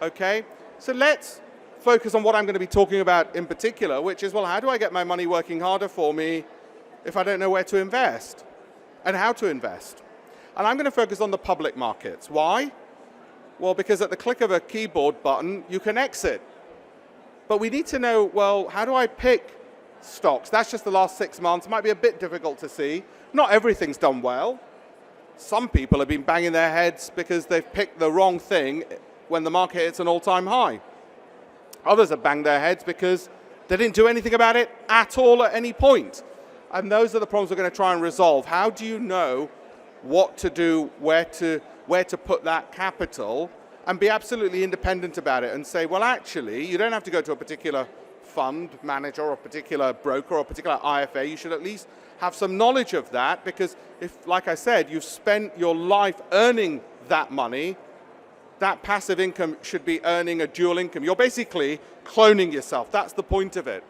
okay? So let's focus on what I'm going to be talking about in particular, which is, well, how do I get my money working harder for me if I don't know where to invest and how to invest? And I'm going to focus on the public markets. Why? Well, because at the click of a keyboard button, you can exit. But we need to know, well, how do I pick stocks? That's just the last 6 months. It might be a bit difficult to see. Not everything's done well. Some people have been banging their heads because they've picked the wrong thing when the market hits an all-time high. Others have banged their heads because they didn't do anything about it at all at any point. And those are the problems we're going to try and resolve. How do you know what to do, where to put that capital, and be absolutely independent about it and say, well, actually, you don't have to go to a particular fund manager or a particular broker or a particular IFA. You should at least have some knowledge of that, because if, like I said, you've spent your life earning that money, that passive income should be earning a dual income. You're basically cloning yourself. That's the point of it.